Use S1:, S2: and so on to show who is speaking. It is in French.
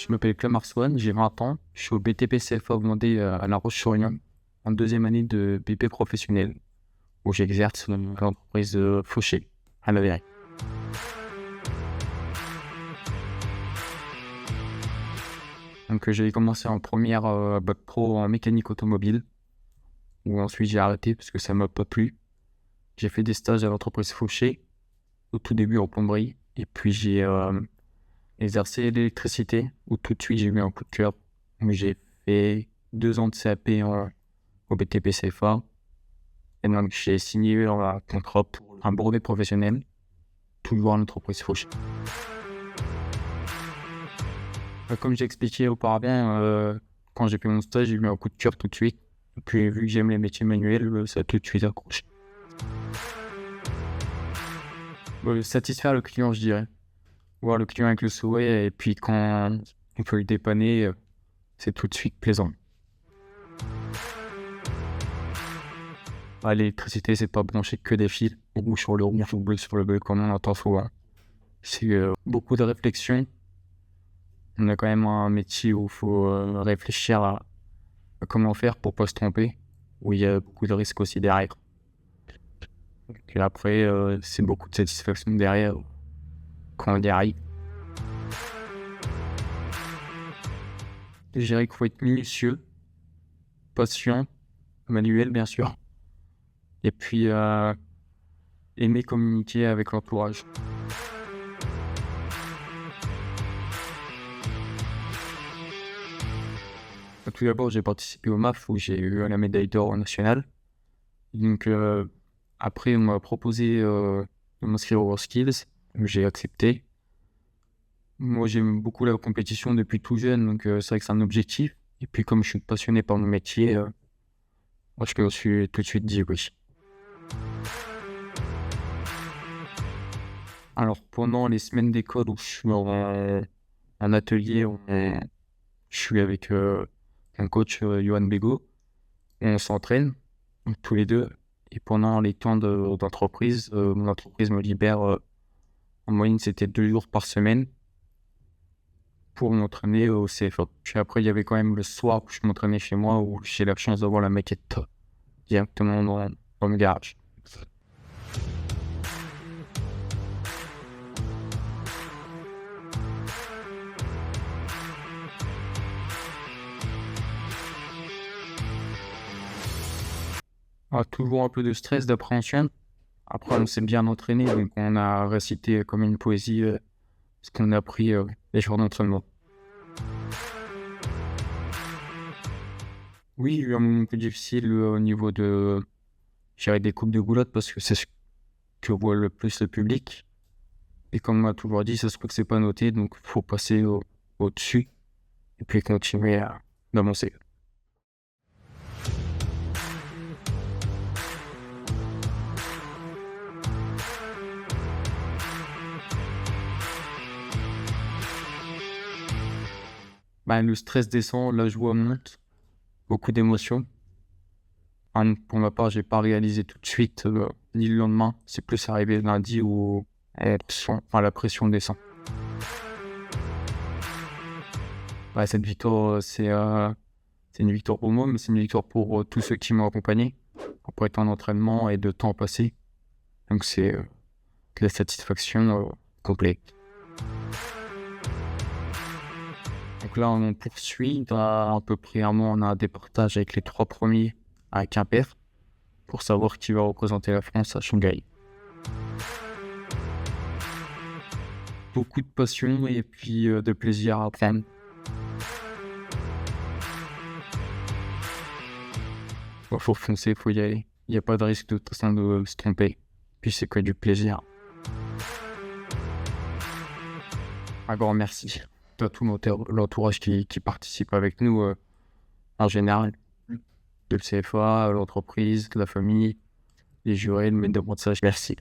S1: Je m'appelle Clément Arsouane, j'ai 20 ans. Je suis au BTP CFA Vendée à La Roche-sur-Yon, en deuxième année de BP professionnel, où j'exerce dans l'entreprise Fauché, à la Vérée. Donc j'ai commencé en première bac pro en mécanique automobile, où ensuite j'ai arrêté parce que ça m'a pas plu. J'ai fait des stages à l'entreprise Fauché, au tout début en plomberie, et puis j'ai exercé l'électricité, où tout de suite j'ai eu un coup de cœur. Donc, j'ai fait 2 ans de CAP au BTP CFA, et donc j'ai signé un contrat pour un brevet professionnel, toujours à l'entreprise Fauché. Comme j'ai expliqué auparavant, quand j'ai fait mon stage, j'ai eu un coup de cœur tout de suite. Et puis vu que j'aime les métiers manuels, ça a tout de suite accroché. Satisfaire le client, je dirais. Voir le client avec le sourire, et puis quand on peut le dépanner, c'est tout de suite plaisant. L'électricité, c'est pas brancher que des fils, rouge sur le rouge ou bleu sur le bleu, comme on entend souvent. C'est beaucoup de réflexion. On a quand même un métier où il faut réfléchir à comment faire pour pas se tromper, où il y a beaucoup de risques aussi derrière. Et après, c'est beaucoup de satisfaction derrière quand on y arrive. Je dirais qu'il faut être minutieux, patient, manuel bien sûr, et puis aimer communiquer avec l'entourage. Tout d'abord, j'ai participé au MAF où j'ai eu la médaille d'or nationale. Donc après, on m'a proposé de m'inscrire aux Skills, j'ai accepté. Moi, j'aime beaucoup la compétition depuis tout jeune, donc c'est vrai que c'est un objectif. Et puis comme je suis passionné par mon métier, moi je me suis tout de suite dit oui. Alors pendant les semaines d'école où je suis en atelier, je suis avec un coach, Johan Bego, on s'entraîne tous les deux. Et pendant les temps d'entreprise, mon entreprise me libère, en moyenne c'était 2 jours par semaine pour m'entraîner au CFA. Puis après il y avait quand même le soir où je m'entraînais chez moi, où j'ai la chance d'avoir la maquette directement dans le garage. Toujours un peu de stress, d'appréhension. Après, on s'est bien entraîné, donc on a récité comme une poésie ce qu'on a appris les jours d'entraînement. Oui, il y a eu un moment plus difficile au niveau de gérer des coupes de goulotte parce que c'est ce que voit le plus le public. Et comme on m'a toujours dit, ça se peut que c'est pas noté, donc il faut passer au-dessus et puis continuer à avancer. Le stress descend, la joie monte, beaucoup d'émotions. Pour ma part, j'ai pas réalisé tout de suite ni le lendemain. C'est plus arrivé lundi où la pression descend. Cette victoire, c'est une victoire pour moi, mais c'est une victoire pour tous ceux qui m'ont accompagné après tant d'entraînement et de temps passé. Donc c'est de la satisfaction complète. Donc là, on poursuit. À peu près un mois, on a un départage avec les 3 premiers à Quimper pour savoir qui va représenter la France à Shanghai. Beaucoup de passion et puis de plaisir à apprendre. Faut foncer, faut y aller. Il n'y a pas de risque de se tromper. Puis c'est que du plaisir. Un grand merci à tout l'entourage qui participe avec nous en général. De le CFA, l'entreprise, la famille, les jurés, le maître d'apprentissage. Merci.